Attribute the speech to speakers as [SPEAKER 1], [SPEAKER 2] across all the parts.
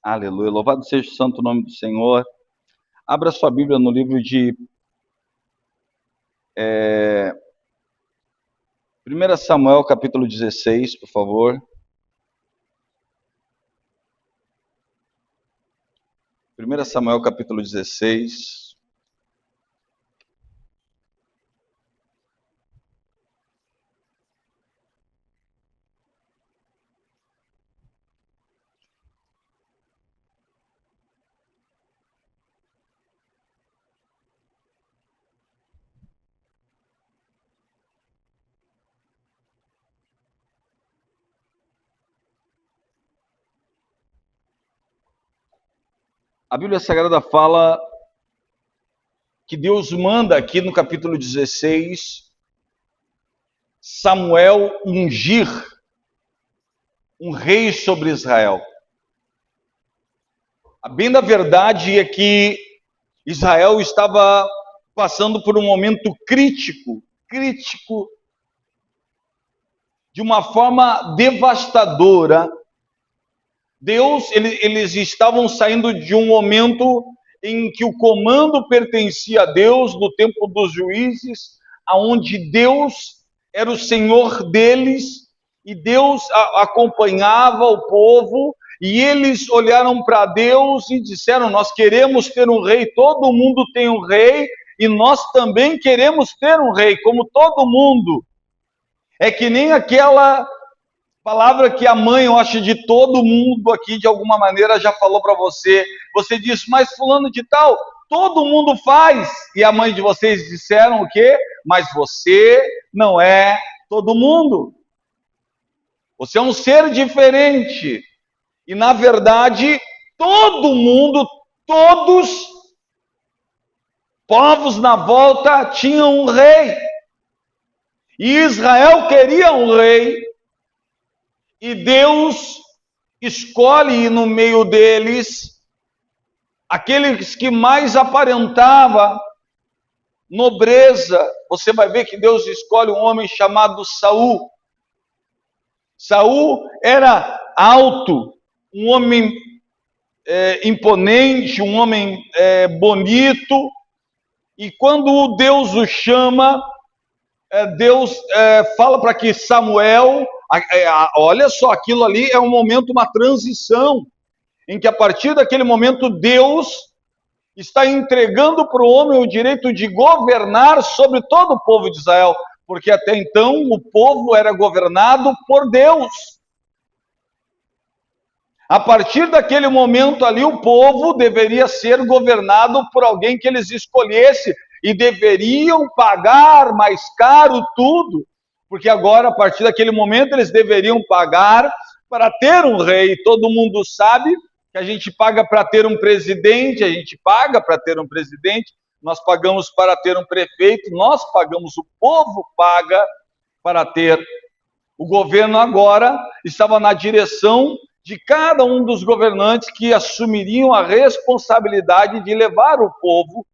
[SPEAKER 1] Aleluia, louvado seja o santo nome do Senhor. Abra sua Bíblia no livro de 1 Samuel, capítulo 16, por favor. 1 Samuel, capítulo 16. A Bíblia Sagrada fala que Deus manda aqui no capítulo 16 Samuel ungir um rei sobre Israel. A bem da verdade é que Israel estava passando por um momento crítico, de uma forma devastadora. Eles estavam saindo de um momento em que o comando pertencia a Deus, no tempo dos juízes, aonde Deus era o Senhor deles, e Deus acompanhava o povo, e eles olharam para Deus e disseram: nós queremos ter um rei, todo mundo tem um rei, e nós também queremos ter um rei, como todo mundo. É que nem aquela palavra que a mãe, eu acho, de todo mundo aqui, de alguma maneira, já falou para você. Você disse: mas fulano de tal, todo mundo faz. E a mãe de vocês disseram o quê? Mas você não é todo mundo. Você é um ser diferente. E, na verdade, todo mundo, todos povos na volta tinham um rei. E Israel queria um rei. E Deus escolhe no meio deles aqueles que mais aparentava nobreza. Você vai ver que Deus escolhe um homem chamado Saul. Saul era alto, um homem imponente, um homem bonito. E quando Deus o chama, Deus fala para que Samuel... olha só, aquilo ali é um momento, uma transição, em que a partir daquele momento Deus está entregando para o homem o direito de governar sobre todo o povo de Israel, porque até então o povo era governado por Deus. A partir daquele momento ali, o povo deveria ser governado por alguém que eles escolhessem, e deveriam pagar mais caro tudo, porque agora, a partir daquele momento, eles deveriam pagar para ter um rei. Todo mundo sabe que a gente paga para ter um presidente, a gente paga para ter um presidente, nós pagamos para ter um prefeito, nós pagamos, o povo paga para ter. O governo agora estava na direção de cada um dos governantes que assumiriam a responsabilidade de levar o povo.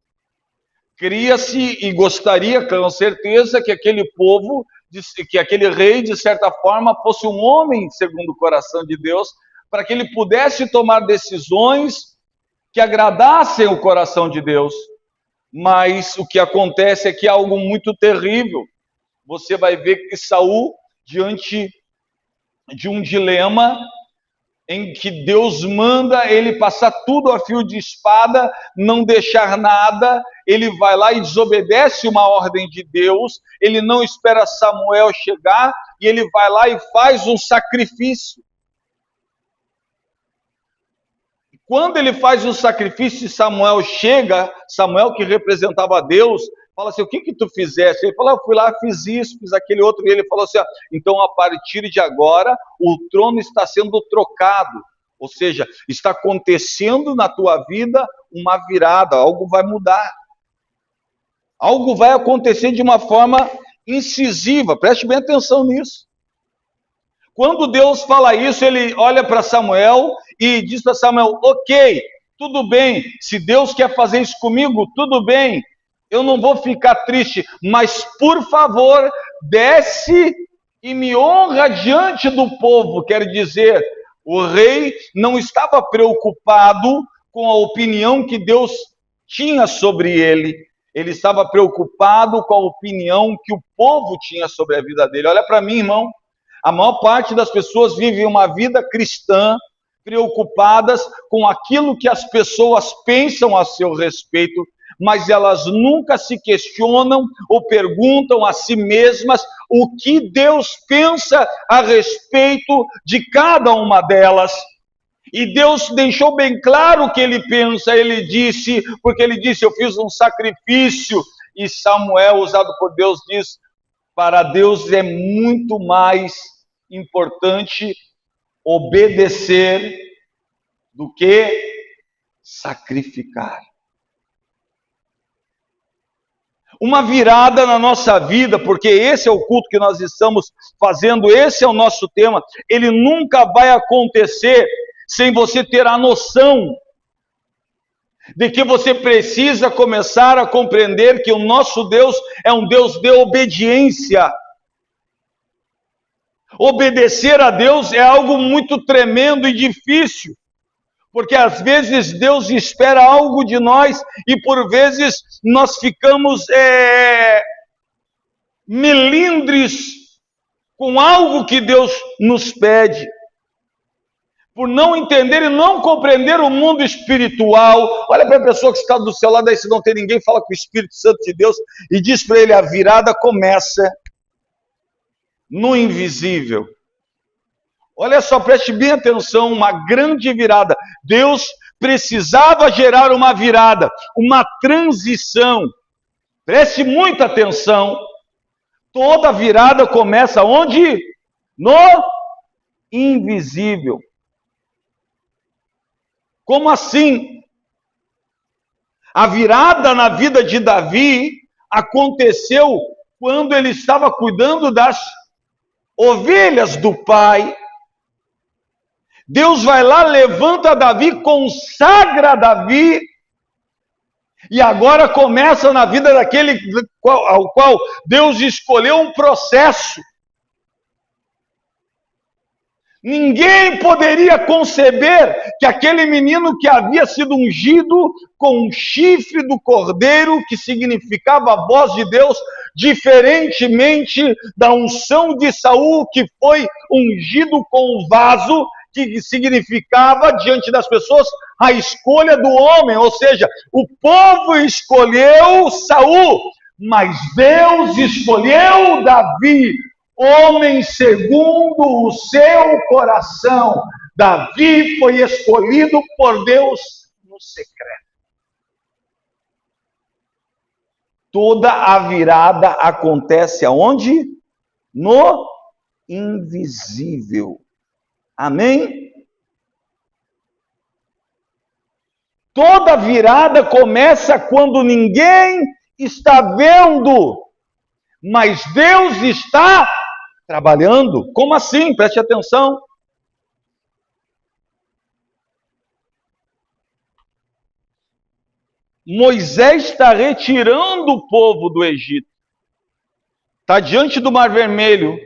[SPEAKER 1] Cria-se e gostaria, com certeza, que aquele povo, que aquele rei, de certa forma, fosse um homem segundo o coração de Deus, para que ele pudesse tomar decisões que agradassem o coração de Deus. Mas o que acontece é que é algo muito terrível. Você vai ver que Saul, diante de um dilema, em que Deus manda ele passar tudo a fio de espada, não deixar nada, ele vai lá e desobedece uma ordem de Deus, ele não espera Samuel chegar, e ele vai lá e faz um sacrifício. Quando ele faz um sacrifício e Samuel chega, Samuel, que representava Deus, fala assim: o que tu fizeste? Ele fala: eu fui lá, fiz isso, fiz aquele outro. E ele falou assim: então a partir de agora o trono está sendo trocado, ou seja, está acontecendo na tua vida uma virada, algo vai mudar, algo vai acontecer de uma forma incisiva. Preste bem atenção nisso. Quando Deus fala isso, ele olha para Samuel e diz para Samuel: ok, tudo bem, se Deus quer fazer isso comigo, tudo bem, eu não vou ficar triste, mas por favor, desce e me honra diante do povo. Quer dizer, O rei não estava preocupado com a opinião que Deus tinha sobre ele. Ele estava preocupado com a opinião que o povo tinha sobre a vida dele. Olha para mim, irmão. A maior parte das pessoas vive uma vida cristã preocupadas com aquilo que as pessoas pensam a seu respeito, mas elas nunca se questionam ou perguntam a si mesmas o que Deus pensa a respeito de cada uma delas. E Deus deixou bem claro o que ele pensa. Ele disse, porque ele disse, eu fiz um sacrifício, e Samuel, usado por Deus, diz, para Deus é muito mais importante obedecer do que sacrificar. Uma virada na nossa vida, porque esse é o culto que nós estamos fazendo, esse é o nosso tema, ele nunca vai acontecer sem você ter a noção de que você precisa começar a compreender que o nosso Deus é um Deus de obediência. Obedecer a Deus é algo muito tremendo e difícil, porque às vezes Deus espera algo de nós e por vezes nós ficamos melindres com algo que Deus nos pede. Por não entender e não compreender o mundo espiritual. Olha para a pessoa que está do seu lado aí, se não tem ninguém, fala com o Espírito Santo de Deus e diz para ele, a virada começa no invisível. Olha só, preste bem atenção, uma grande virada. Deus precisava gerar uma virada, uma transição. Preste muita atenção. Toda virada começa onde? No invisível. Como assim? A virada na vida de Davi aconteceu quando ele estava cuidando das ovelhas do pai. Deus vai lá, levanta Davi, consagra Davi, e agora começa na vida daquele ao qual Deus escolheu um processo. Ninguém poderia conceber que aquele menino que havia sido ungido com um chifre do cordeiro, que significava a voz de Deus, diferentemente da unção de Saul, que foi ungido com um vaso, que significava, diante das pessoas, a escolha do homem, ou seja, o povo escolheu Saul, mas Deus escolheu Davi, homem segundo o seu coração. Davi foi escolhido por Deus no secreto. Toda a virada acontece aonde? No invisível. Amém? Toda virada começa quando ninguém está vendo, mas Deus está trabalhando. Como assim? Preste atenção. Moisés está retirando o povo do Egito. Está diante do Mar Vermelho.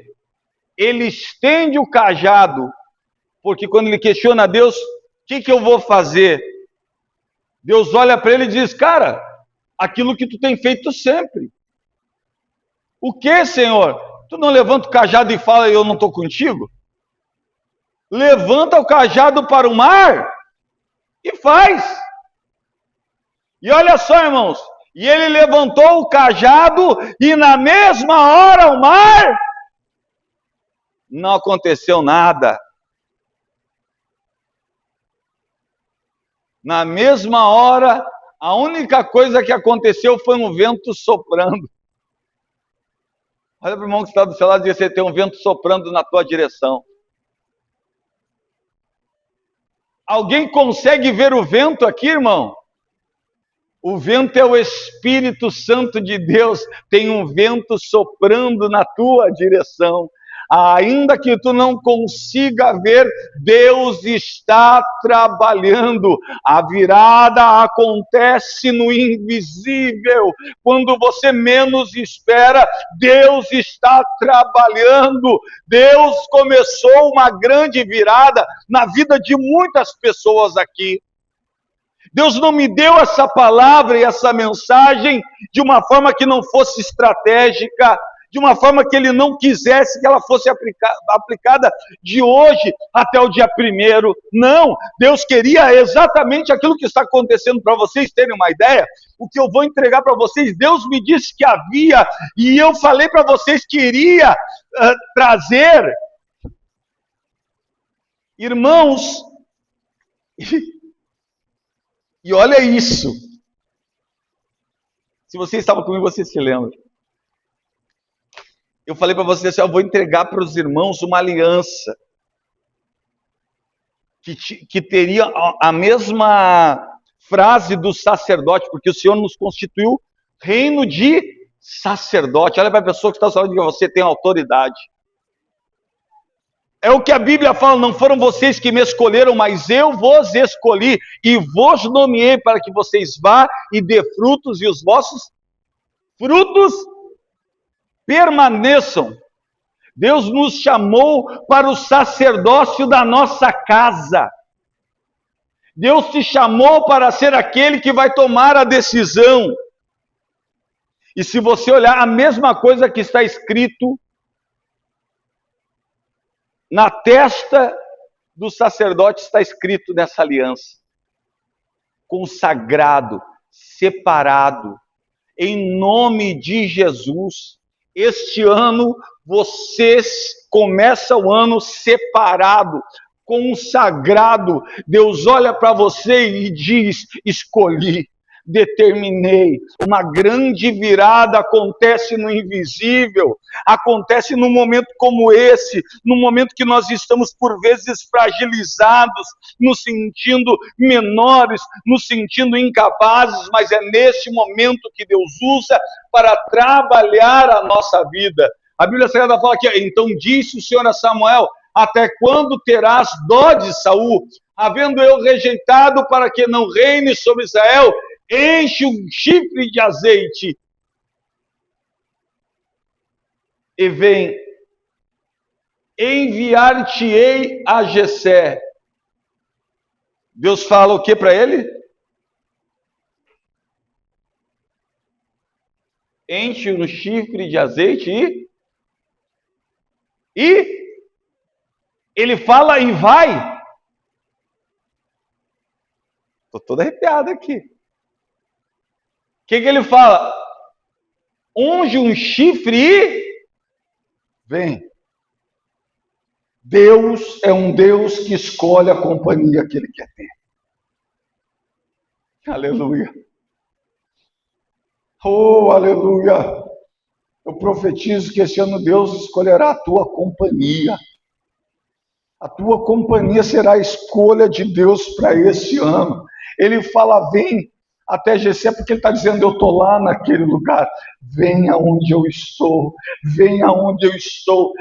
[SPEAKER 1] Ele estende o cajado, porque quando ele questiona a Deus, o que eu vou fazer? Deus olha para ele e diz, cara, aquilo que tu tem feito sempre. O que, Senhor? Tu não levanta o cajado e fala, eu não estou contigo? Levanta o cajado para o mar e faz. E olha só, irmãos, e ele levantou o cajado e na mesma hora o mar não aconteceu nada. Na mesma hora, a única coisa que aconteceu foi um vento soprando. Olha para o irmão que está do seu lado e diz, você tem um vento soprando na tua direção. Alguém consegue ver o vento aqui, irmão? O vento é o Espírito Santo de Deus. Tem um vento soprando na tua direção. Ainda que tu não consiga ver, Deus está trabalhando. A virada acontece no invisível. Quando você menos espera, Deus está trabalhando. Deus começou uma grande virada na vida de muitas pessoas aqui. Deus não me deu essa palavra e essa mensagem de uma forma que não fosse estratégica, de uma forma que Ele não quisesse que ela fosse aplicada de hoje até o dia 1º. Não, Deus queria exatamente aquilo que está acontecendo. Para vocês terem uma ideia, o que eu vou entregar para vocês, Deus me disse que havia, e eu falei para vocês que iria trazer. Irmãos, e olha isso. Se você estava comigo, você se lembra. Eu falei para vocês assim, eu vou entregar para os irmãos uma aliança que teria a mesma frase do sacerdote, porque o Senhor nos constituiu reino de sacerdote. Olha para a pessoa que está falando que você tem autoridade. É o que a Bíblia fala, não foram vocês que me escolheram, mas eu vos escolhi e vos nomeei para que vocês vá e dê frutos e os vossos frutos permaneçam. Deus nos chamou para o sacerdócio da nossa casa. Deus te chamou para ser aquele que vai tomar a decisão. E se você olhar a mesma coisa que está escrito na testa do sacerdote, está escrito nessa aliança: consagrado, separado, em nome de Jesus. Este ano, vocês começam o ano separado, consagrado. Deus olha para você e diz: escolhi, determinei. Uma grande virada acontece no invisível, acontece num momento como esse, num momento que nós estamos por vezes fragilizados, nos sentindo menores, nos sentindo incapazes, mas é nesse momento que Deus usa para trabalhar a nossa vida. A Bíblia Sagrada fala aqui: então disse o Senhor a Samuel: até quando terás dó de Saul, havendo eu rejeitado para que não reine sobre Israel? Enche um chifre de azeite e vem, enviar-te-ei a Jessé. Deus fala o que para ele? Enche um chifre de azeite e ele fala e vai. Estou todo arrepiado aqui. O que ele fala? Unge um chifre e vem. Deus é um Deus que escolhe a companhia que Ele quer ter. Aleluia. Oh, aleluia. Eu profetizo que esse ano Deus escolherá a tua companhia. A tua companhia será a escolha de Deus para esse ano. Ele fala: vem até Jessé, porque ele está dizendo: eu estou lá naquele lugar. Venha onde eu estou, venha onde eu estou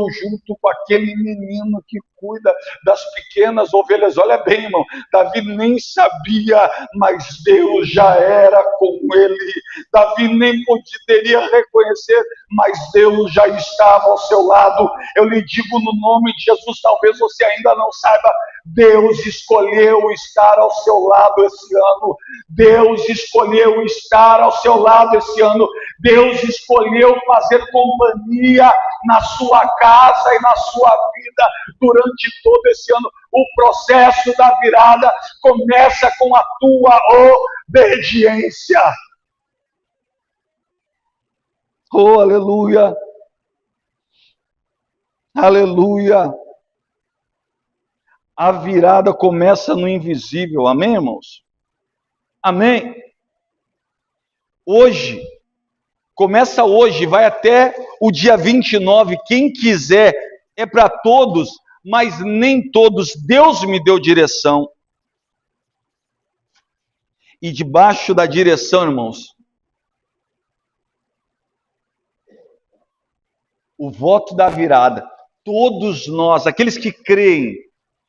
[SPEAKER 1] junto com aquele menino que cuida das pequenas ovelhas. Olha bem, irmão, Davi nem sabia, mas Deus já era com ele. Davi nem poderia reconhecer, mas Deus já estava ao seu lado. Eu lhe digo no nome de Jesus, talvez você ainda não saiba, Deus escolheu estar ao seu lado esse ano. Deus escolheu estar ao seu lado esse ano. Deus escolheu fazer companhia na sua casa e na sua vida durante todo esse ano. O processo da virada começa com a tua obediência. Oh, aleluia! Aleluia! A virada começa no invisível, amém, irmãos? Amém? Hoje, começa hoje, vai até o dia 29, quem quiser, é para todos, mas nem todos. Deus me deu direção. E debaixo da direção, irmãos, o voto da virada. Todos nós, aqueles que creem,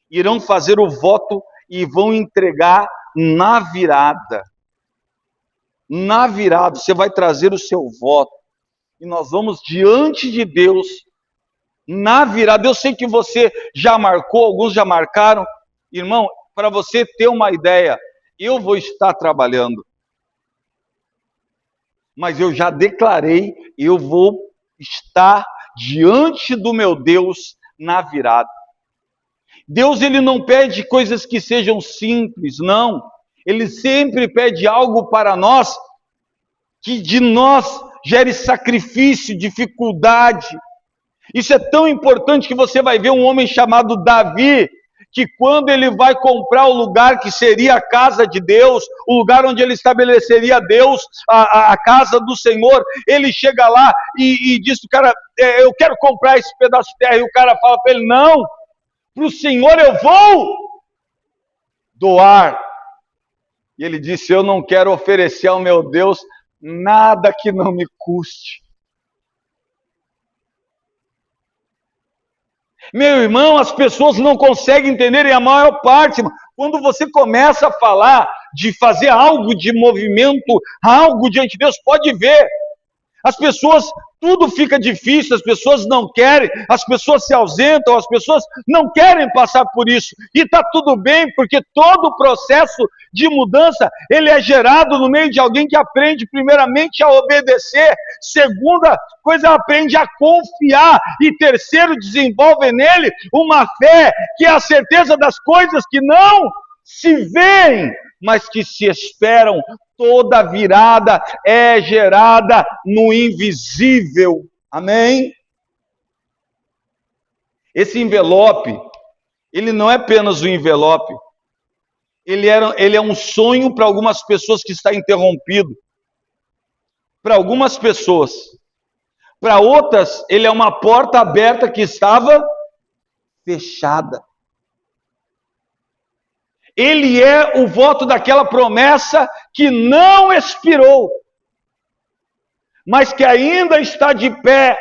[SPEAKER 1] irão fazer o voto e vão entregar na virada. Na virada, você vai trazer o seu voto. E nós vamos diante de Deus na virada. Eu sei que você já marcou, alguns já marcaram. Irmão, para você ter uma ideia, eu vou estar trabalhando. Mas eu já declarei, eu vou estar diante do meu Deus na virada. Deus, ele não pede coisas que sejam simples, não. Ele sempre pede algo para nós que de nós gere sacrifício, dificuldade. Isso é tão importante que você vai ver um homem chamado Davi, que quando ele vai comprar o lugar que seria a casa de Deus, o lugar onde ele estabeleceria Deus, a casa do Senhor, ele chega lá e diz para o cara, eu quero comprar esse pedaço de terra, e o cara fala para ele, não, para o Senhor eu vou doar. E ele disse, eu não quero oferecer ao meu Deus nada que não me custe. Meu irmão, as pessoas não conseguem entender, e a maior parte, quando você começa a falar de fazer algo de movimento, algo diante de Deus, pode ver, as pessoas, tudo fica difícil, as pessoas não querem, as pessoas se ausentam, as pessoas não querem passar por isso, e está tudo bem, porque todo o processo de mudança, ele é gerado no meio de alguém que aprende primeiramente a obedecer, segunda coisa, aprende a confiar, e terceiro, desenvolve nele uma fé, que é a certeza das coisas que não se veem, mas que se esperam. Toda virada é gerada no invisível. Amém? Esse envelope, ele não é apenas um envelope. Ele é um sonho para algumas pessoas que está interrompido. Para algumas pessoas. Para outras, ele é uma porta aberta que estava fechada. Ele é o voto daquela promessa que não expirou, mas que ainda está de pé,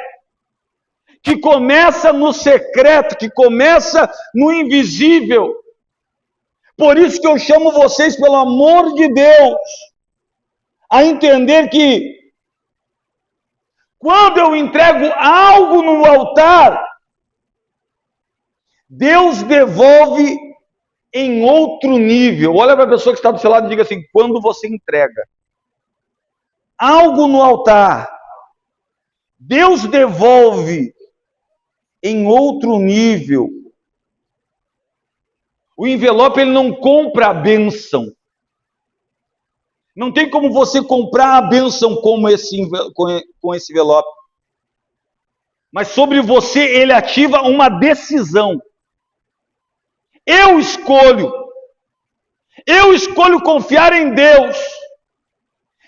[SPEAKER 1] que começa no secreto, que começa no invisível. Por isso que eu chamo vocês, pelo amor de Deus, a entender que quando eu entrego algo no altar, Deus devolve em outro nível. Olha para a pessoa que está do seu lado e diga assim, quando você entrega algo no altar, Deus devolve em outro nível. O envelope, ele não compra a bênção. Não tem como você comprar a bênção com esse envelope. Mas sobre você, ele ativa uma decisão. Eu escolho confiar em Deus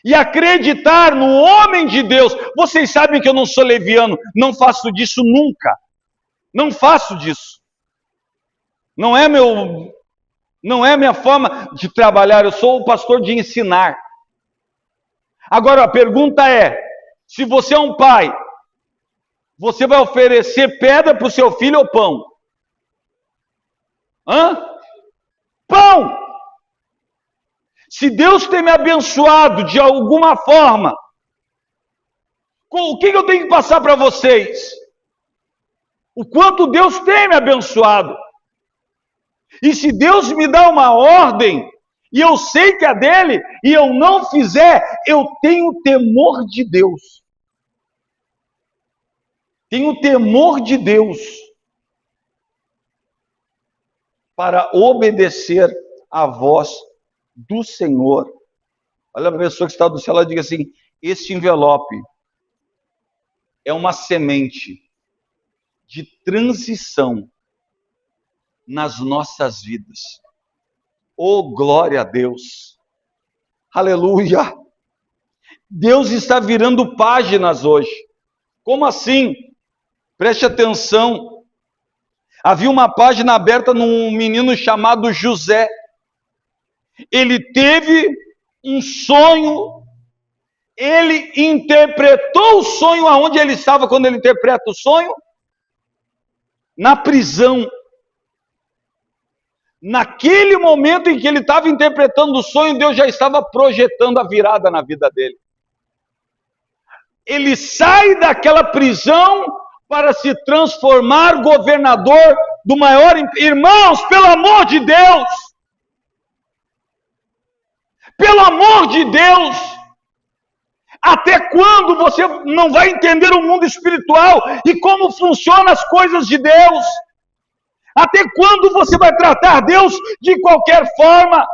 [SPEAKER 1] e acreditar no homem de Deus. Vocês sabem que eu não sou leviano, não faço disso nunca. Não faço disso. Não é minha forma de trabalhar, eu sou o pastor de ensinar. Agora a pergunta é, se você é um pai, você vai oferecer pedra para o seu filho ou pão? Pão! Se Deus tem me abençoado de alguma forma, o que eu tenho que passar para vocês? O quanto Deus tem me abençoado. E se Deus me dá uma ordem, e eu sei que é dele, e eu não fizer, eu tenho temor de Deus. Tenho temor de Deus para obedecer à voz do Senhor. Olha a pessoa que está do céu e diga assim, este envelope é uma semente de transição nas nossas vidas. Oh, glória a Deus! Aleluia! Deus está virando páginas hoje. Como assim? Preste atenção. Havia uma página aberta num menino chamado José. Ele teve um sonho Ele interpretou o sonho aonde ele estava quando ele interpreta o sonho? Na prisão. Naquele momento em que ele estava interpretando o sonho, Deus já estava projetando a virada na vida dele. Ele sai daquela prisão para se transformar governador do maior... Irmãos, pelo amor de Deus! Pelo amor de Deus! Até quando você não vai entender o mundo espiritual e como funcionam as coisas de Deus? Até quando você vai tratar Deus de qualquer forma?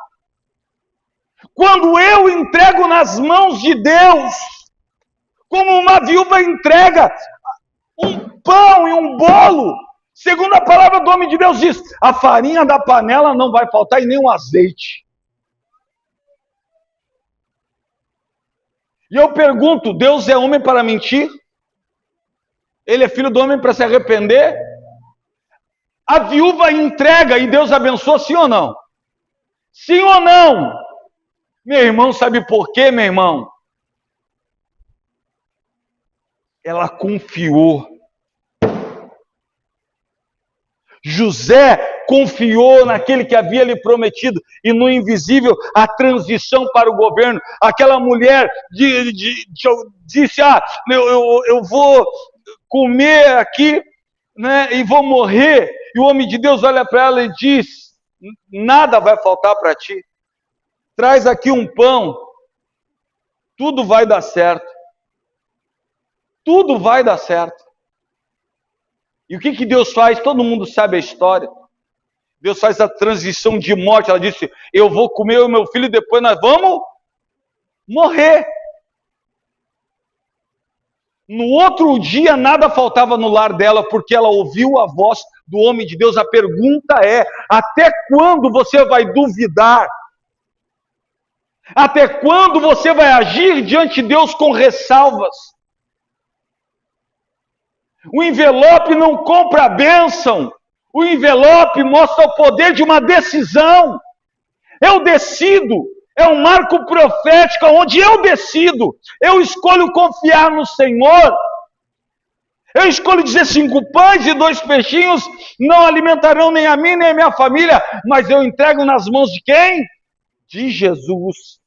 [SPEAKER 1] Quando eu entrego nas mãos de Deus, como uma viúva entrega um pão e um bolo, segundo a palavra do homem de Deus diz, a farinha da panela não vai faltar e nem o azeite. E eu pergunto, Deus é homem para mentir? Ele é filho do homem para se arrepender? A viúva entrega e Deus abençoa, sim ou não? Sim ou não? Meu irmão, sabe por quê, meu irmão? Ela confiou. José confiou naquele que havia lhe prometido e no invisível a transição para o governo. Aquela mulher disse, eu vou comer aqui, né, e vou morrer. E o homem de Deus olha para ela e diz, nada vai faltar para ti. Traz aqui um pão, tudo vai dar certo. Tudo vai dar certo. E o que Deus faz? Todo mundo sabe a história. Deus faz a transição de morte. Ela disse, eu vou comer o meu filho e depois nós vamos morrer. No outro dia nada faltava no lar dela, porque ela ouviu a voz do homem de Deus. A pergunta é, até quando você vai duvidar? Até quando você vai agir diante de Deus com ressalvas? O envelope não compra a bênção. O envelope mostra o poder de uma decisão. Eu decido. É um marco profético onde eu decido. Eu escolho confiar no Senhor. Eu escolho dizer 5 pães e 2 peixinhos não alimentarão nem a mim nem a minha família. Mas eu entrego nas mãos de quem? De Jesus.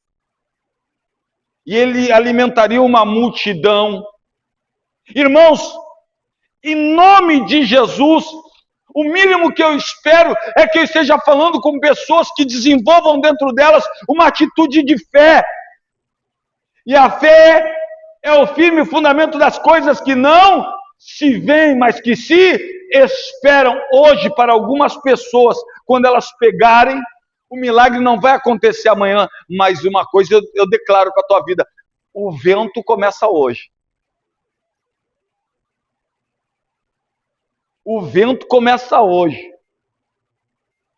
[SPEAKER 1] E ele alimentaria uma multidão. Irmãos, em nome de Jesus, o mínimo que eu espero é que eu esteja falando com pessoas que desenvolvam dentro delas uma atitude de fé. E a fé é o firme fundamento das coisas que não se veem, mas que se esperam. Hoje, para algumas pessoas, quando elas pegarem, o milagre não vai acontecer amanhã, mas uma coisa eu declaro para a tua vida, o vento começa hoje. O vento começa hoje.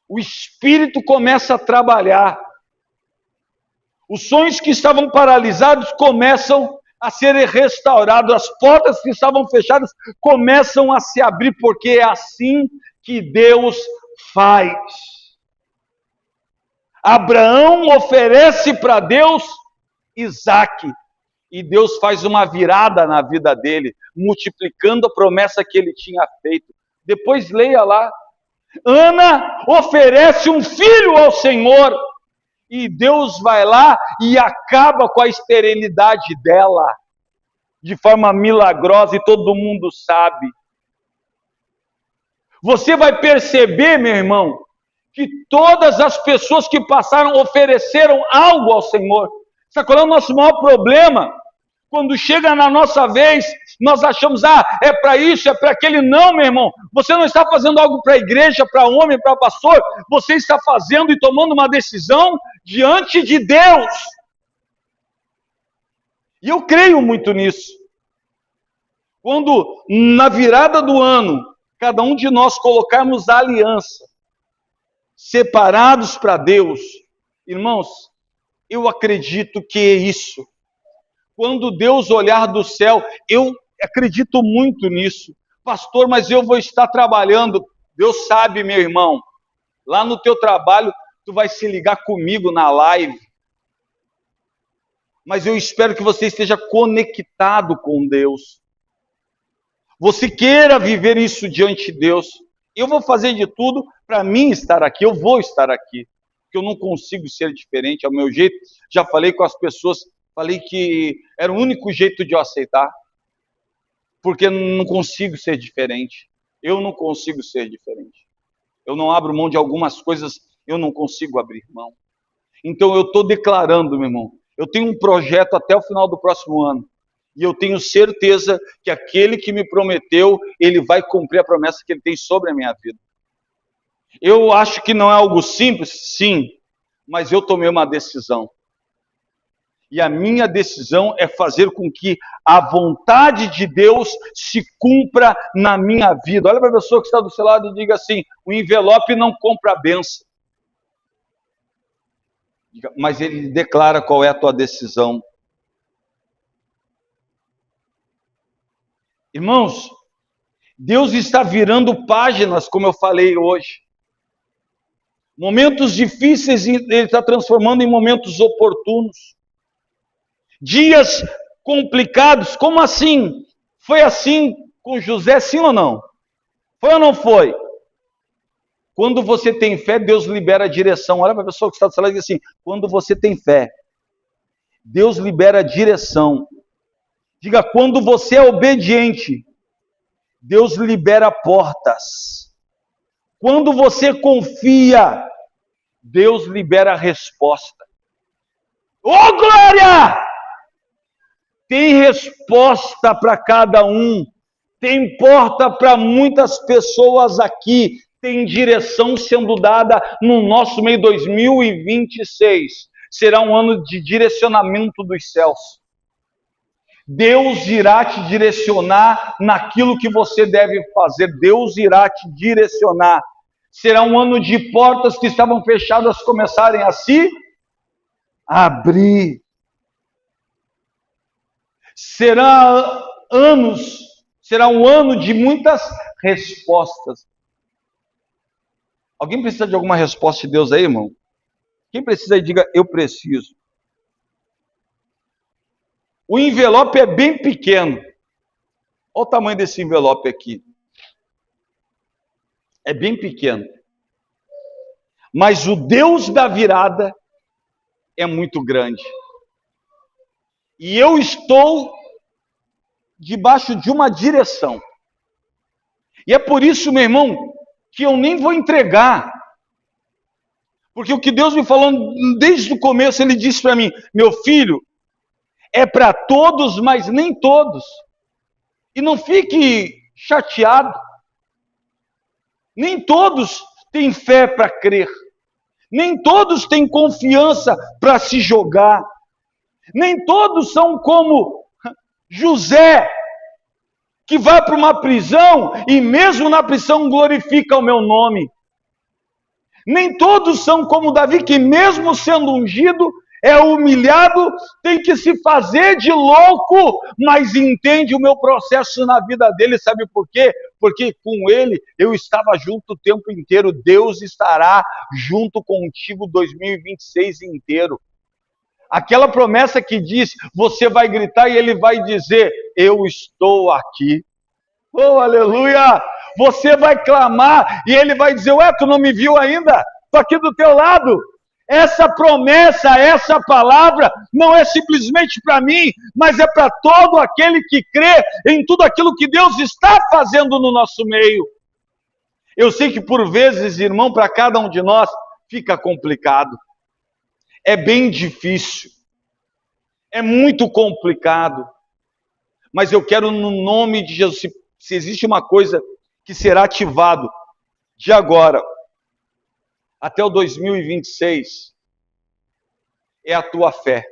[SPEAKER 1] O Espírito começa a trabalhar. Os sonhos que estavam paralisados começam a serem restaurados. As portas que estavam fechadas começam a se abrir, porque é assim que Deus faz. Abraão oferece para Deus Isaque. E Deus faz uma virada na vida dele, multiplicando a promessa que ele tinha feito. Depois leia lá. Ana oferece um filho ao Senhor. E Deus vai lá e acaba com a esterilidade dela. De forma milagrosa e todo mundo sabe. Você vai perceber, meu irmão, que todas as pessoas que passaram ofereceram algo ao Senhor. Sabe qual é o nosso maior problema? Quando chega na nossa vez, nós achamos, é para isso, é para aquele. Não, meu irmão, você não está fazendo algo para a igreja, para homem, para pastor, você está fazendo e tomando uma decisão diante de Deus. E eu creio muito nisso. Quando, na virada do ano, cada um de nós colocarmos a aliança, separados para Deus, irmãos, eu acredito que é isso. Quando Deus olhar do céu, eu acredito muito nisso. Pastor, mas eu vou estar trabalhando. Deus sabe, meu irmão. Lá no teu trabalho, tu vai se ligar comigo na live. mas eu espero que você esteja conectado com Deus. Você queira viver isso diante de Deus. Eu vou fazer de tudo para mim estar aqui, eu vou estar aqui, porque eu não consigo ser diferente ao meu jeito. Já falei com as pessoas, falei que era o único jeito de eu aceitar, porque eu não consigo ser diferente. Eu não consigo ser diferente. Eu não abro mão de algumas coisas, eu não consigo abrir mão. Então eu estou declarando, meu irmão, eu tenho um projeto até o final do próximo ano. E eu tenho certeza que aquele que me prometeu, ele vai cumprir a promessa que ele tem sobre a minha vida. Eu acho que não é algo simples, sim, mas eu tomei uma decisão. E a minha decisão é fazer com que a vontade de Deus se cumpra na minha vida. Olha para a pessoa que está do seu lado e diga assim: o envelope não compra a bênção. Mas ele declara qual é a tua decisão. Irmãos, Deus está virando páginas, como eu falei hoje. Momentos difíceis Ele está transformando em momentos oportunos. Dias complicados, como assim? Foi assim com José, sim ou não? Foi ou não foi? Quando você tem fé, Deus libera a direção. Olha para a pessoa que está falando e diz assim: quando você tem fé, Deus libera a direção. Diga, quando você é obediente, Deus libera portas. Quando você confia, Deus libera a resposta. Oh, glória! Tem resposta para cada um. Tem porta para muitas pessoas aqui. Tem direção sendo dada no nosso meio. 2026 será um ano de direcionamento dos céus. Deus irá te direcionar naquilo que você deve fazer. Deus irá te direcionar. Será um ano de portas que estavam fechadas começarem a se abrir. Será um ano de muitas respostas. Alguém precisa de alguma resposta de Deus aí, irmão? Quem precisa aí, diga: eu preciso. O envelope é bem pequeno. Olha o tamanho desse envelope aqui. É bem pequeno. Mas o Deus da virada é muito grande. E eu estou debaixo de uma direção. E é por isso, meu irmão, que eu nem vou entregar. Porque o que Deus me falou desde o começo, Ele disse para mim: meu filho, é para todos, mas nem todos. E não fique chateado. Nem todos têm fé para crer. Nem todos têm confiança para se jogar. Nem todos são como José, que vai para uma prisão e mesmo na prisão glorifica o meu nome. Nem todos são como Davi, que mesmo sendo ungido, é humilhado, tem que se fazer de louco, mas entende o meu processo na vida dele. Sabe por quê? Porque com ele eu estava junto o tempo inteiro. Deus estará junto contigo 2026 inteiro. Aquela promessa que diz: você vai gritar e ele vai dizer: eu estou aqui. Oh, aleluia! Você vai clamar e ele vai dizer: ué, tu não me viu ainda? Estou aqui do teu lado. Essa promessa, essa palavra, não é simplesmente para mim, mas é para todo aquele que crê em tudo aquilo que Deus está fazendo no nosso meio. Eu sei que por vezes, irmão, para cada um de nós, fica complicado. É bem difícil. É muito complicado. Mas eu quero, no nome de Jesus, se existe uma coisa que será ativado de agora até o 2026, é a tua fé.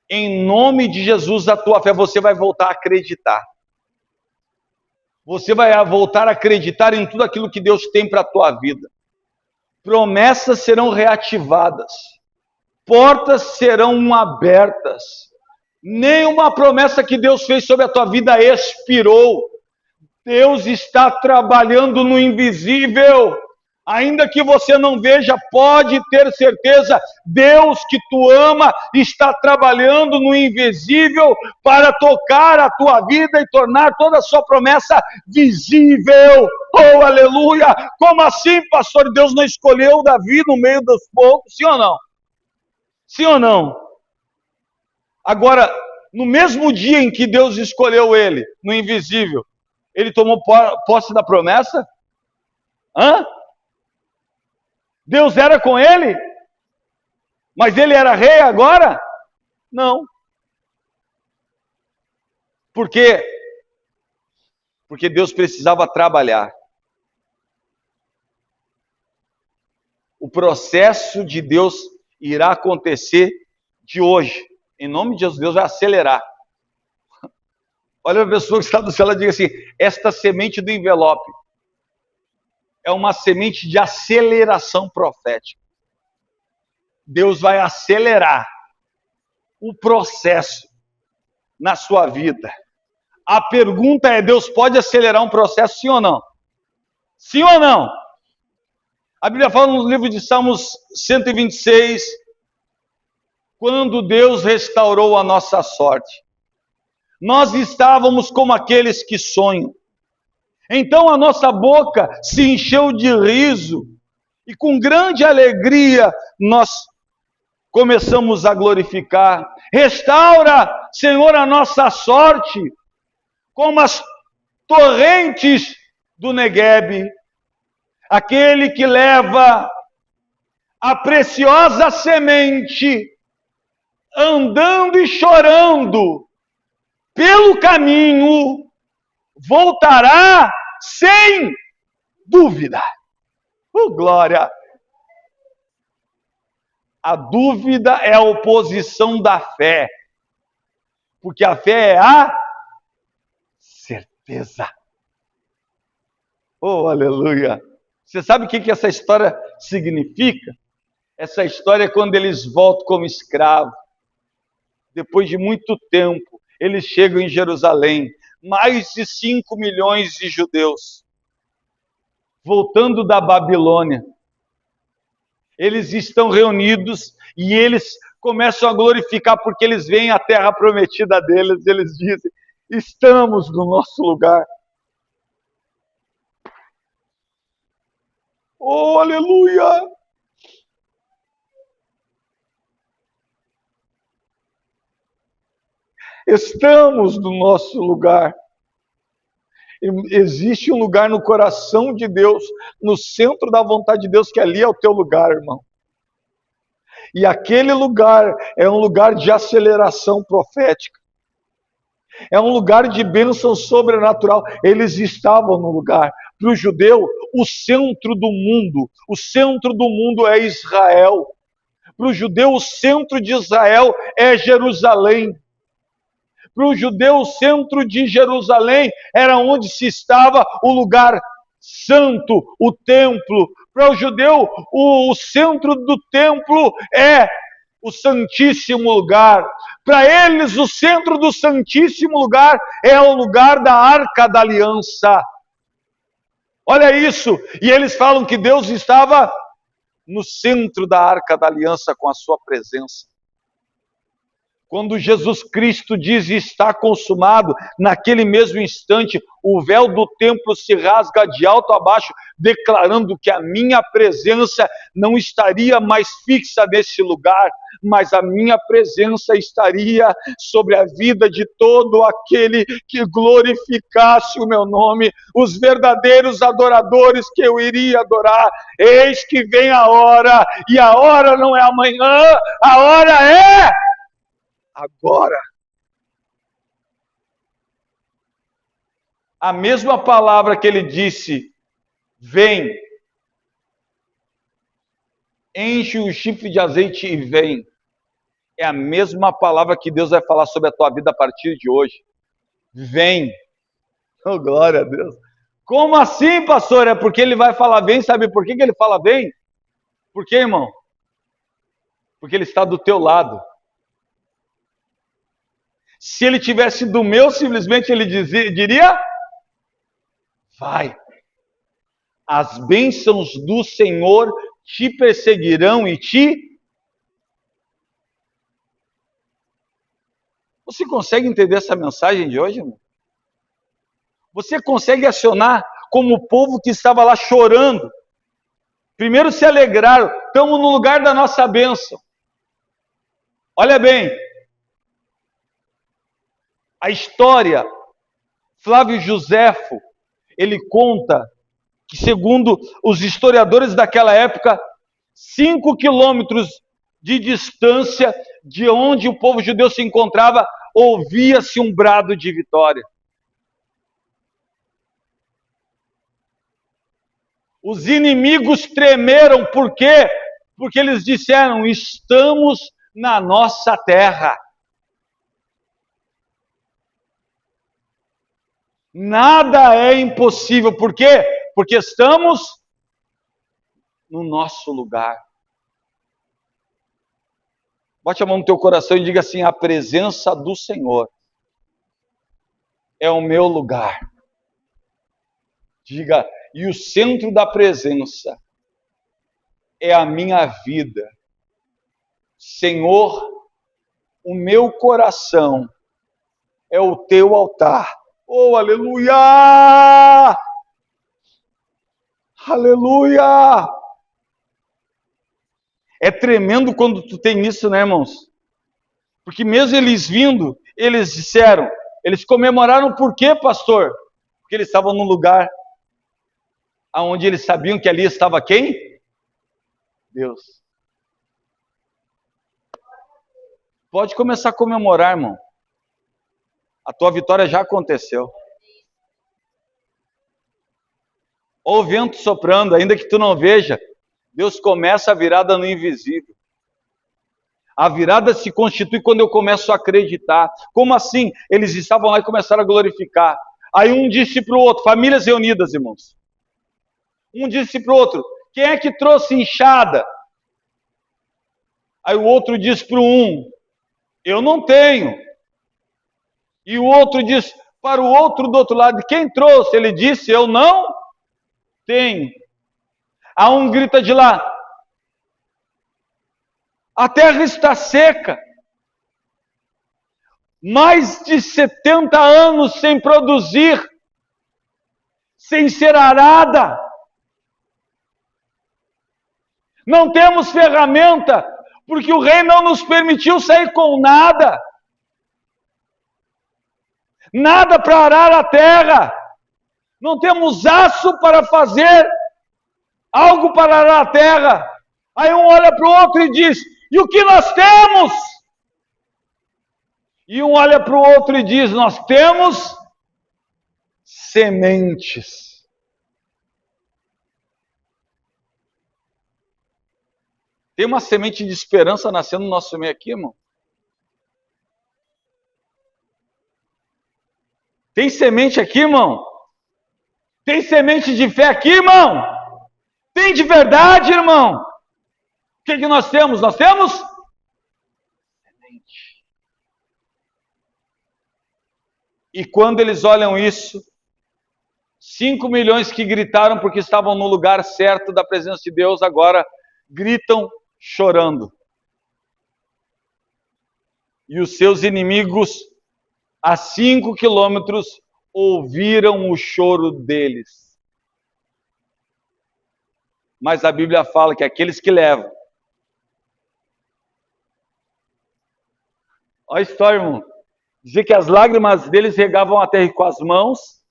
[SPEAKER 1] Em nome de Jesus, a tua fé, você vai voltar a acreditar. Você vai voltar a acreditar em tudo aquilo que Deus tem para a tua vida. Promessas serão reativadas. Portas serão abertas. Nenhuma promessa que Deus fez sobre a tua vida expirou. Deus está trabalhando no invisível. Ainda que você não veja, pode ter certeza, Deus que tu ama está trabalhando no invisível para tocar a tua vida e tornar toda a sua promessa visível. Oh, aleluia! Como assim, pastor? Deus não escolheu Davi no meio dos povos? Sim ou não? Sim ou não? Agora, no mesmo dia em que Deus escolheu ele, no invisível, ele tomou posse da promessa? Hã? Deus era com ele? Mas ele era rei agora? Não. Por quê? Porque Deus precisava trabalhar. O processo de Deus irá acontecer de hoje. Em nome de Jesus, Deus vai acelerar. Olha a pessoa que está do céu, ela diz assim: esta semente do envelope é uma semente de aceleração profética. Deus vai acelerar o processo na sua vida. A pergunta é: Deus pode acelerar um processo, sim ou não? Sim ou não? A Bíblia fala no livro de Salmos 126, quando Deus restaurou a nossa sorte. Nós estávamos como aqueles que sonham. Então a nossa boca se encheu de riso e com grande alegria nós começamos a glorificar. Restaura, Senhor, a nossa sorte, como as torrentes do Neguebe. Aquele que leva a preciosa semente, andando e chorando pelo caminho, voltará sem dúvida. Glória! A dúvida é a oposição da fé, porque a fé é a certeza. Oh, aleluia! Você sabe o que essa história significa? Essa história é quando eles voltam como escravos. Depois de muito tempo, eles chegam em Jerusalém. Mais de 5 milhões de judeus. Voltando da Babilônia. Eles estão reunidos e eles começam a glorificar porque eles veem a terra prometida deles. Eles dizem: estamos no nosso lugar. Oh, aleluia! Estamos no nosso lugar. Existe um lugar no coração de Deus, no centro da vontade de Deus, que ali é o teu lugar, irmão. E aquele lugar é um lugar de aceleração profética. É um lugar de bênção sobrenatural. Eles estavam no lugar. Para o judeu, o centro do mundo é Israel. Para o judeu, o centro de Israel é Jerusalém. Para o judeu, o centro de Jerusalém era onde se estava o lugar santo, o templo. Para o judeu, o centro do templo é o Santíssimo Lugar. Para eles, o centro do Santíssimo Lugar é o lugar da Arca da Aliança. Olha isso! E eles falam que Deus estava no centro da Arca da Aliança com a sua presença. Quando Jesus Cristo diz está consumado, naquele mesmo instante, o véu do templo se rasga de alto a baixo, declarando que a minha presença não estaria mais fixa nesse lugar, mas a minha presença estaria sobre a vida de todo aquele que glorificasse o meu nome, os verdadeiros adoradores que eu iria adorar. Eis que vem a hora, e a hora não é amanhã, a hora é agora. A mesma palavra que ele disse, vem, enche o chifre de azeite e vem, é a mesma palavra que Deus vai falar sobre a tua vida a partir de hoje. Vem. Oh, glória a Deus. Como assim, pastor? É porque ele vai falar vem, sabe por que ele fala vem? Por quê, irmão? Porque ele está do teu lado. Se ele tivesse do meu, simplesmente ele diria, vai. as bênçãos do Senhor te perseguirão e te... Você consegue entender essa mensagem de hoje, irmão? Você consegue acionar como o povo que estava lá chorando? Primeiro se alegraram, estamos no lugar da nossa bênção. Olha bem, a história, Flávio Joséfo, ele conta que, segundo os historiadores daquela época, 5 quilômetros de distância de onde o povo judeu se encontrava, ouvia-se um brado de vitória. Os inimigos tremeram, por quê? Porque eles disseram, estamos na nossa terra. Nada é impossível, por quê? Porque estamos no nosso lugar. Bote a mão no teu coração e diga assim, a presença do Senhor é o meu lugar. Diga, e o centro da presença é a minha vida. Senhor, o meu coração é o teu altar. Oh, aleluia! Aleluia! É tremendo quando tu tem isso, né, irmãos? Porque mesmo eles vindo, eles disseram, eles comemoraram por quê, pastor? Porque eles estavam num lugar onde eles sabiam que ali estava quem? Deus. Pode começar a comemorar, irmão. A tua vitória já aconteceu. Olha o vento soprando, ainda que tu não veja, Deus começa a virada no invisível. A virada se constitui quando eu começo a acreditar. Como assim? Eles estavam lá e começaram a glorificar. Aí um disse para o outro, famílias reunidas, irmãos. Um disse para o outro, quem é que trouxe enxada? Aí o outro disse para um, eu não tenho. E o outro disse para o outro do outro lado, quem trouxe? Ele disse, eu não tenho. Aí um grita de lá, a terra está seca. Mais de 70 anos sem produzir, sem ser arada. Não temos ferramenta, porque o rei não nos permitiu sair com nada. Nada para arar a terra. Não temos aço para fazer algo para arar a terra. Aí um olha para o outro e diz, e o que nós temos? E um olha para o outro e diz, nós temos sementes. Tem uma semente de esperança nascendo no nosso meio aqui, irmão. Tem semente aqui, irmão? Tem semente de fé aqui, irmão? Tem de verdade, irmão? O que nós temos? Nós temos semente. E quando eles olham isso, 5 milhões que gritaram porque estavam no lugar certo da presença de Deus, agora gritam chorando. E os seus inimigos, a 5 quilômetros, ouviram o choro deles. Mas a Bíblia fala que aqueles que levam. Olha a história, irmão. Dizia que as lágrimas deles regavam a terra com as mãos.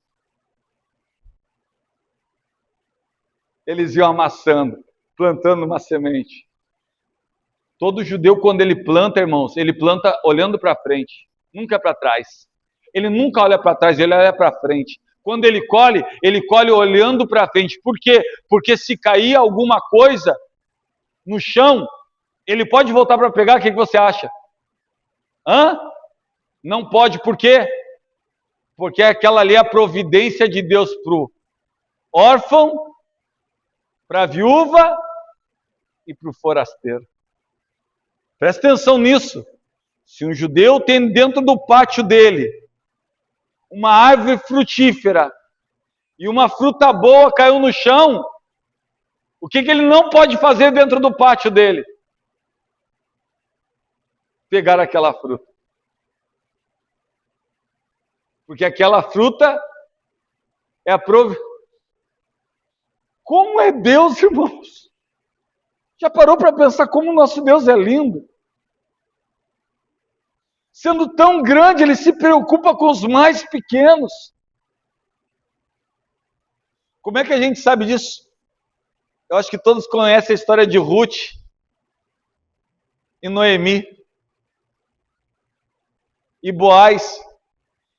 [SPEAKER 1] Eles iam amassando, plantando uma semente. Todo judeu, quando ele planta, irmãos, ele planta olhando para frente, nunca para trás. Ele nunca olha para trás, ele olha para frente. Quando ele colhe olhando para frente. Por quê? Porque se cair alguma coisa no chão, ele pode voltar para pegar, o que você acha? Não pode, por quê? Porque aquela ali é a providência de Deus para o órfão, para a viúva e para o forasteiro. Presta atenção nisso. Se um judeu tem dentro do pátio dele uma árvore frutífera e uma fruta boa caiu no chão, o que ele não pode fazer dentro do pátio dele? Pegar aquela fruta. Porque aquela fruta é a Como é Deus, irmãos? Já parou para pensar como o nosso Deus é lindo? Sendo tão grande, ele se preocupa com os mais pequenos. Como é que a gente sabe disso? Eu acho que todos conhecem a história de Ruth e Noemi. E Boaz,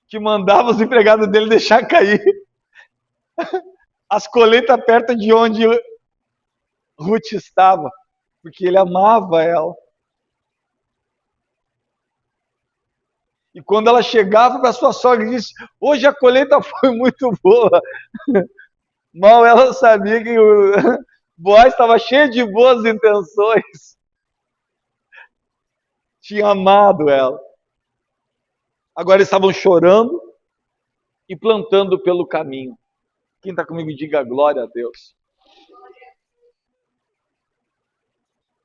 [SPEAKER 1] que mandava os empregados dele deixar cair as colheitas perto de onde Ruth estava, porque ele amava ela. E quando ela chegava para sua sogra e disse: hoje a colheita foi muito boa. Mal ela sabia que o Boaz estava cheio de boas intenções. Tinha amado ela. Agora eles estavam chorando e plantando pelo caminho. Quem está comigo, diga glória a Deus.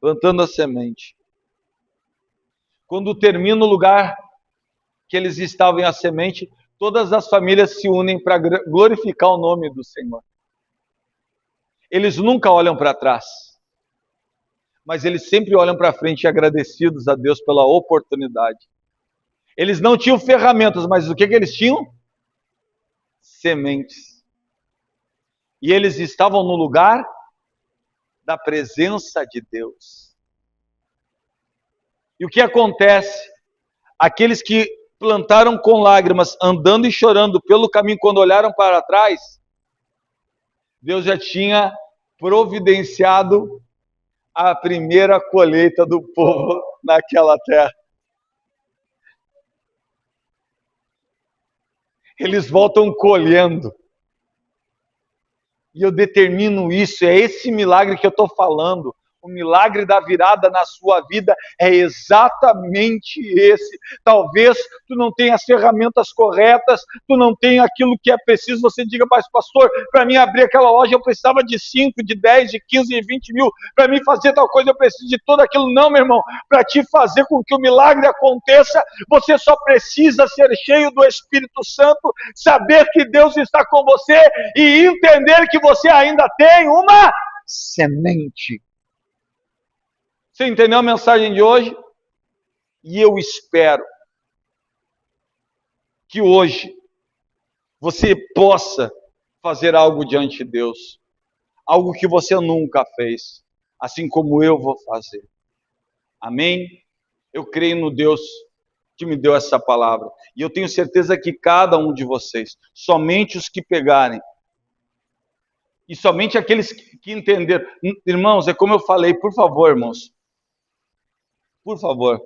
[SPEAKER 1] Plantando a semente. Quando termina o lugar que eles estavam em a semente, todas as famílias se unem para glorificar o nome do Senhor. Eles nunca olham para trás, mas eles sempre olham para frente agradecidos a Deus pela oportunidade. Eles não tinham ferramentas, mas o que eles tinham? Sementes. E eles estavam no lugar da presença de Deus. E o que acontece? Aqueles que plantaram com lágrimas, andando e chorando pelo caminho, quando olharam para trás, Deus já tinha providenciado a primeira colheita do povo naquela terra. Eles voltam colhendo. E eu determino isso, é esse milagre que eu estou falando. O milagre da virada na sua vida é exatamente esse. Talvez tu não tenha as ferramentas corretas, tu não tenha aquilo que é preciso. Você diga, mas pastor, para mim abrir aquela loja eu precisava de 5, de 10, de 15, de 20 mil. Para mim fazer tal coisa eu preciso de tudo aquilo. Não, meu irmão. Para te fazer com que o milagre aconteça, você só precisa ser cheio do Espírito Santo, saber que Deus está com você e entender que você ainda tem uma semente. Você entendeu a mensagem de hoje? E eu espero que hoje você possa fazer algo diante de Deus. Algo que você nunca fez. Assim como eu vou fazer. Amém? Eu creio no Deus que me deu essa palavra. E eu tenho certeza que cada um de vocês, somente os que pegarem, e somente aqueles que entenderam. Irmãos, é como eu falei, por favor, irmãos. Por favor.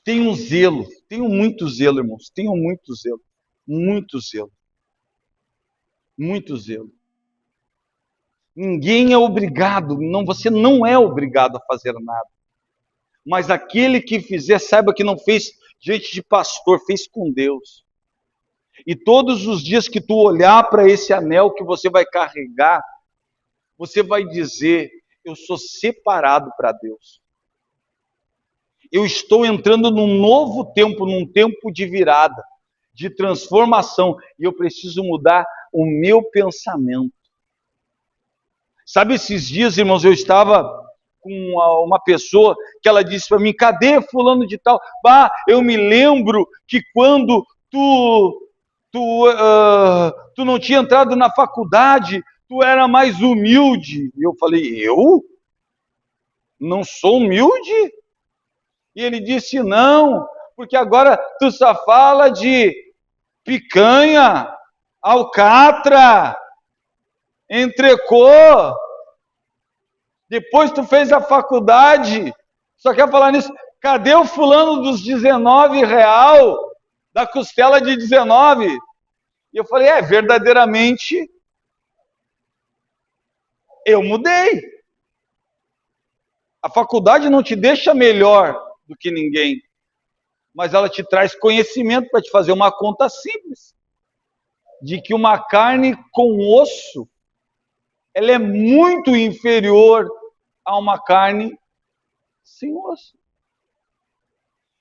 [SPEAKER 1] Tenham zelo, tenham muito zelo, irmãos, tenham muito zelo, muito zelo, muito zelo. Ninguém é obrigado, não, você não é obrigado a fazer nada. Mas aquele que fizer, saiba que não fez gente de pastor, fez com Deus. E todos os dias que tu olhar para esse anel que você vai carregar, você vai dizer, eu sou separado para Deus. Eu estou entrando num novo tempo, num tempo de virada, de transformação, e eu preciso mudar o meu pensamento. Sabe, esses dias, irmãos, eu estava com uma pessoa que ela disse para mim, cadê fulano de tal? Bah, eu me lembro que quando tu não tinha entrado na faculdade, tu era mais humilde. E eu falei, eu? Não sou humilde? E ele disse, não, porque agora tu só fala de picanha, alcatra, entrecô. Depois tu fez a faculdade, só quer falar nisso. Cadê o fulano dos R$19, da costela de 19? E eu falei, verdadeiramente, eu mudei. A faculdade não te deixa melhor do que ninguém, mas ela te traz conhecimento para te fazer uma conta simples. de que uma carne com osso, ela é muito inferior a uma carne sem osso.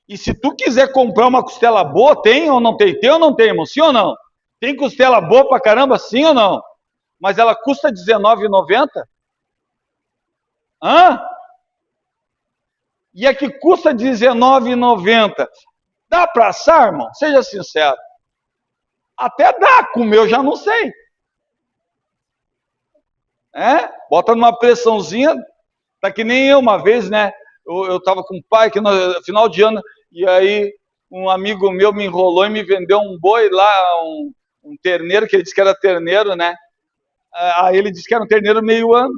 [SPEAKER 1] E se tu quiser comprar uma costela boa, tem ou não tem? Tem ou não tem, irmão? Sim ou não? Tem costela boa pra caramba, sim ou não? Mas ela custa R$19,90? Hã? E a que custa R$19,90? Dá pra assar, irmão? Seja sincero. Até dá, comer eu já não sei. Bota numa pressãozinha, tá que nem eu uma vez, né? Eu tava com o pai aqui no final de ano, e aí um amigo meu me enrolou e me vendeu um boi lá, um terneiro, que ele disse que era terneiro, né? Aí ele disse que era um terneiro meio ano.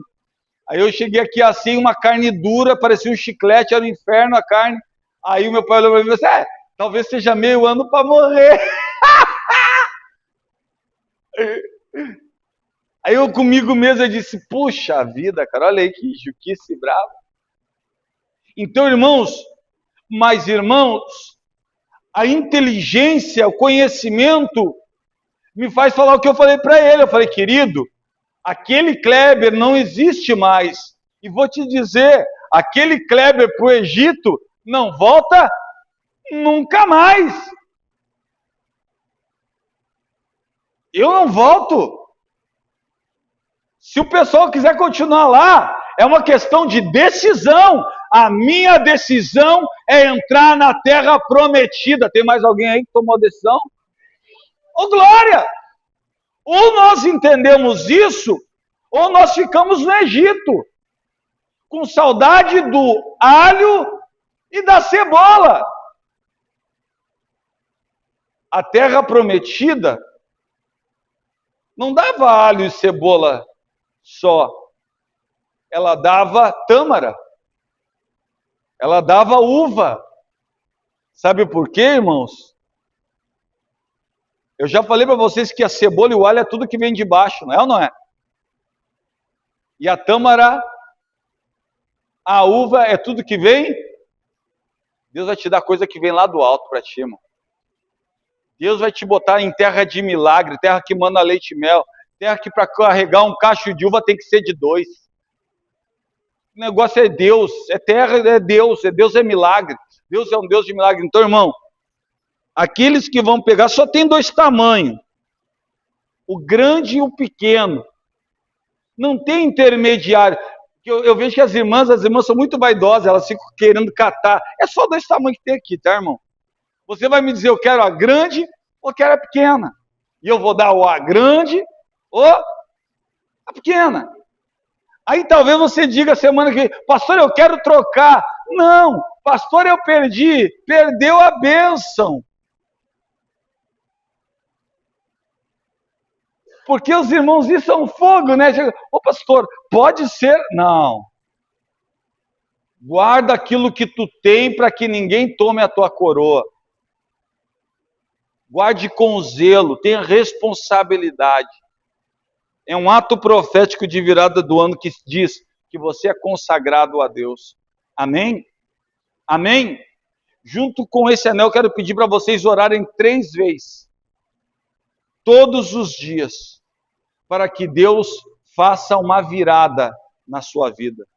[SPEAKER 1] Aí eu cheguei aqui assim, uma carne dura, parecia um chiclete, era um inferno a carne. Aí o meu pai olhou pra mim e disse, talvez seja meio ano para morrer. Aí eu comigo mesmo eu disse, puxa vida, cara, olha aí que juquice bravo. Então, irmãos, a inteligência, o conhecimento me faz falar o que eu falei para ele. Eu falei, querido, aquele Kleber não existe mais. E vou te dizer, aquele Kleber para o Egito não volta nunca mais. Eu não volto. Se o pessoal quiser continuar lá, é uma questão de decisão. A minha decisão é entrar na terra prometida. Tem mais alguém aí que tomou a decisão? Ô, glória! Ou nós entendemos isso, ou nós ficamos no Egito, com saudade do alho e da cebola. A terra prometida não dava alho e cebola só. Ela dava tâmara. Ela dava uva. Sabe por quê, irmãos? Eu já falei para vocês que a cebola e o alho é tudo que vem de baixo, não é ou não é? E a tâmara, a uva é tudo que vem. Deus vai te dar coisa que vem lá do alto para ti, irmão. Deus vai te botar em terra de milagre, terra que manda leite e mel, terra que para carregar um cacho de uva tem que ser de 2. O negócio é Deus, é terra, é Deus é milagre. Deus é um Deus de milagre. Então, irmão, aqueles que vão pegar só tem 2 tamanhos, o grande e o pequeno. Não tem intermediário. Eu vejo que as irmãs são muito vaidosas, elas ficam querendo catar. É só 2 tamanhos que tem aqui, tá, irmão? Você vai me dizer, eu quero a grande ou quero a pequena? E eu vou dar o a grande ou a pequena. Aí talvez você diga semana que vem, pastor, eu quero trocar. Não, pastor, eu perdi. Perdeu a bênção. Porque os irmãos dizem são fogo, né? Ô pastor, pode ser? Não. Guarda aquilo que tu tem para que ninguém tome a tua coroa. Guarde com zelo, tenha responsabilidade. É um ato profético de virada do ano que diz que você é consagrado a Deus. Amém? Amém? Junto com esse anel, eu quero pedir para vocês orarem 3 vezes. Todos os dias. Para que Deus faça uma virada na sua vida.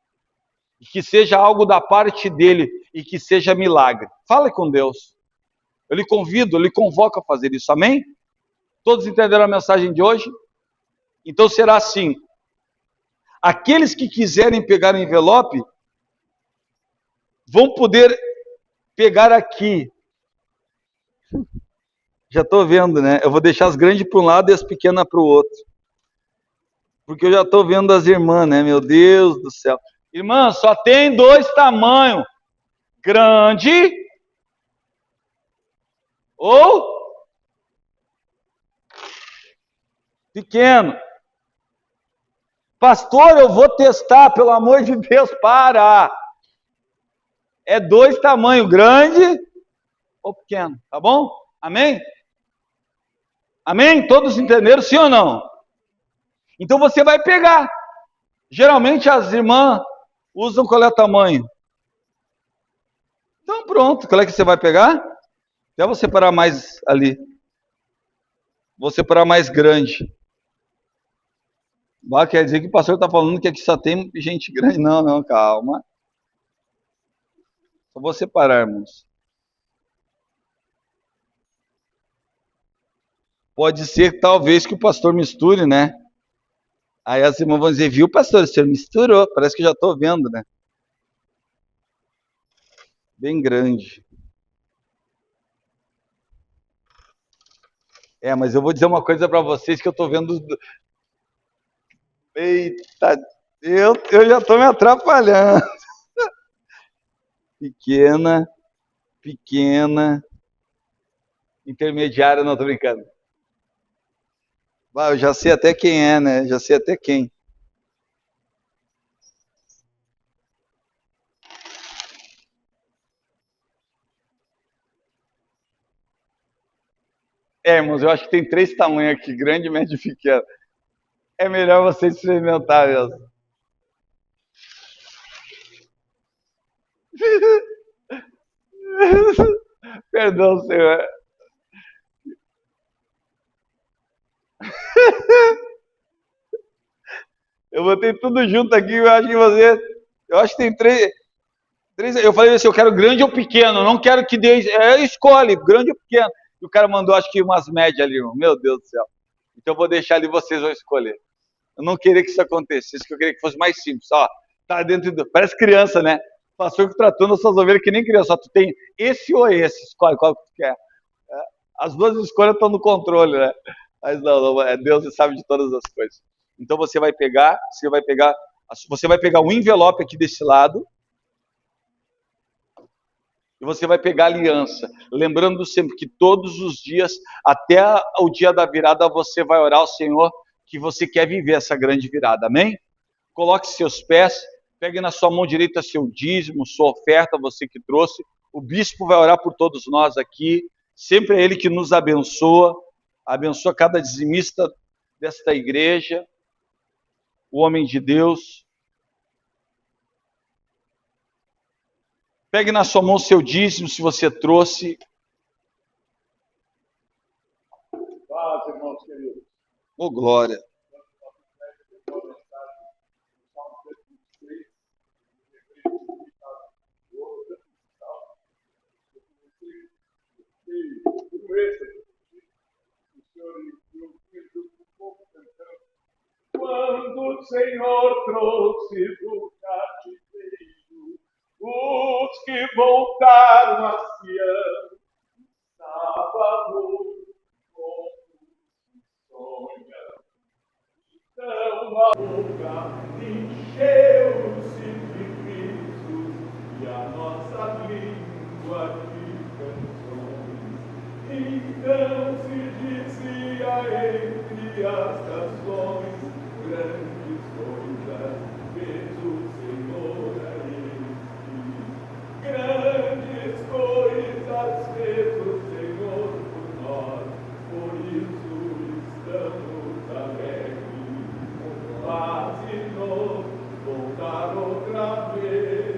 [SPEAKER 1] E que seja algo da parte dele e que seja milagre. Fale com Deus. Eu lhe convido, eu lhe convoco a fazer isso. Amém? Todos entenderam a mensagem de hoje? Então será assim. Aqueles que quiserem pegar o envelope vão poder pegar aqui. Já estou vendo, né? Eu vou deixar as grandes para um lado e as pequenas para o outro. Porque eu já estou vendo as irmãs, né? Meu Deus do céu. Irmã, só tem 2 tamanhos. Grande ou pequeno. Pastor, eu vou testar, pelo amor de Deus, para. É 2 tamanhos, grande ou pequeno, tá bom? Amém? Amém? Todos entenderam, sim ou não? Então você vai pegar. Geralmente as irmãs usam qual é o tamanho? Então pronto, qual é que você vai pegar? Até vou separar mais ali. Vou separar mais grande. Quer dizer que o pastor está falando que aqui só tem gente grande. Não, não, calma. Só vou separar, irmãos. Pode ser, talvez, que o pastor misture, né? Aí as irmãs vão dizer, viu, pastor, o senhor misturou. Parece que já estou vendo, né? Bem grande. Mas eu vou dizer uma coisa para vocês que eu estou vendo. Eita, eu já estou me atrapalhando. Pequena, pequena, intermediária, não, estou brincando. Eu já sei até quem é, né? Já sei até quem. Irmãos, eu acho que tem 3 tamanhos aqui, grande, médio e pequeno. É melhor você experimentar mesmo. Perdão, Senhor. Eu botei tudo junto aqui, eu acho que você. Eu acho que tem 3. Eu falei assim, eu quero grande ou pequeno, não quero que dê. Escolhe, grande ou pequeno. E o cara mandou, acho que umas médias ali, irmão. Meu Deus do céu. Então eu vou deixar ali, vocês vão escolher. Eu não queria que isso acontecesse, eu queria que fosse mais simples. Ó, tá dentro do. Parece criança, né? O pastor tratando as suas ovelhas que nem criança. Só tu tem esse ou esse, escolhe qual que tu quer. As duas escolhas estão no controle, né? Mas não, Deus sabe de todas as coisas. Então você vai pegar um envelope aqui desse lado e você vai pegar a aliança, lembrando sempre que todos os dias, até o dia da virada, você vai orar ao Senhor que você quer viver essa grande virada, amém? Coloque seus pés, pegue na sua mão direita seu dízimo, sua oferta, você que trouxe. O bispo vai orar por todos nós aqui. Sempre é ele que nos abençoa cada dizimista desta igreja, o homem de Deus. Pegue na sua mão seu dízimo, se você trouxe. Irmãos queridos. Oh, glória. Quando o Senhor trouxe do cativeiro os que voltaram a Sião, sábado como sonha. Então a boca encheu-se de risos e a nossa língua de canções. Então se dizia entre as canções, grandes coisas fez o Senhor a este. Grandes coisas fez o Senhor por nós, por isso estamos alegres. Faz-nos voltar outra vez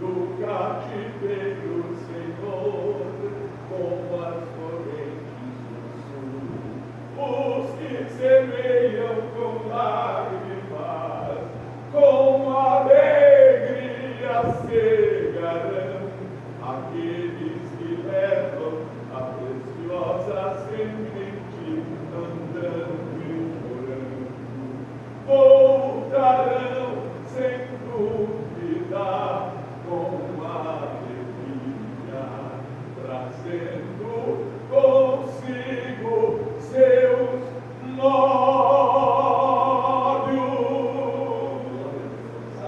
[SPEAKER 1] do cativeiro, Senhor, como as correntes do sul. Os que semeiam com lágrimas, com alegria cegarão. Aqueles que levam a preciosa semente andando e chorando, voltarão sem dúvida com alegria, trazendo consigo seus nódulos.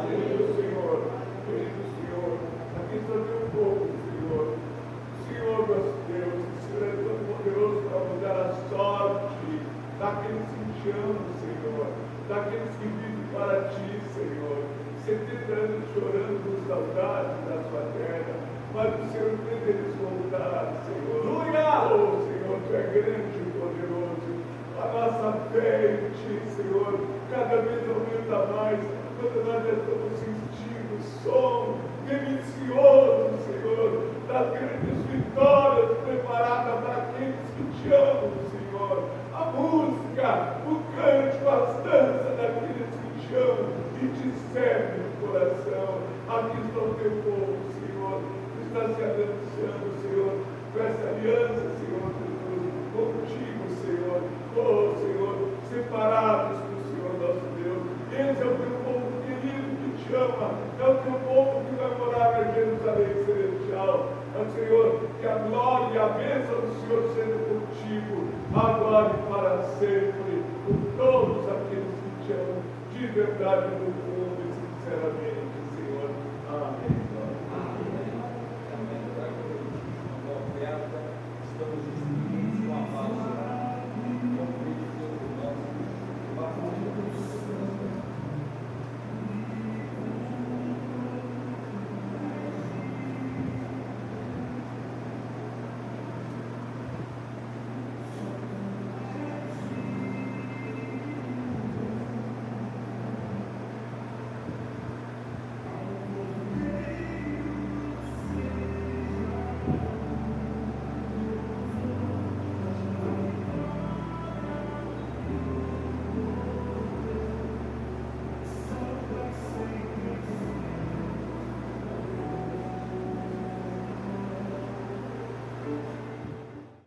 [SPEAKER 1] Querido Senhor, aqui está teu povo, Senhor. Senhor, meu Deus, o Senhor é tão poderoso para mudar a sorte daqueles que te amam, Senhor, daqueles que vivem para ti, Senhor. 70 anos chorando por saudade da sua terra, mas o Senhor fez eles voltar, Senhor. Oh, Senhor, tu é grande e poderoso. A nossa fé em ti, Senhor, cada vez aumenta mais, quando nós estamos sentindo o som delicioso, Senhor, das grandes vitórias preparadas para aqueles que te amam, Senhor.
[SPEAKER 2] coração. Aqui está o teu povo, Senhor, que está se anunciando, Senhor, com essa aliança, Senhor Jesus, contigo, Senhor. Oh, Senhor, separados do Senhor nosso Deus. Esse é o teu povo querido que te ama, é o teu povo que vai morar na Jerusalém celestial. Ó Senhor, que a glória e a bênção do Senhor seja contigo, agora e para sempre, com todos aqueles que te amam, de verdade, no fundo e sinceramente.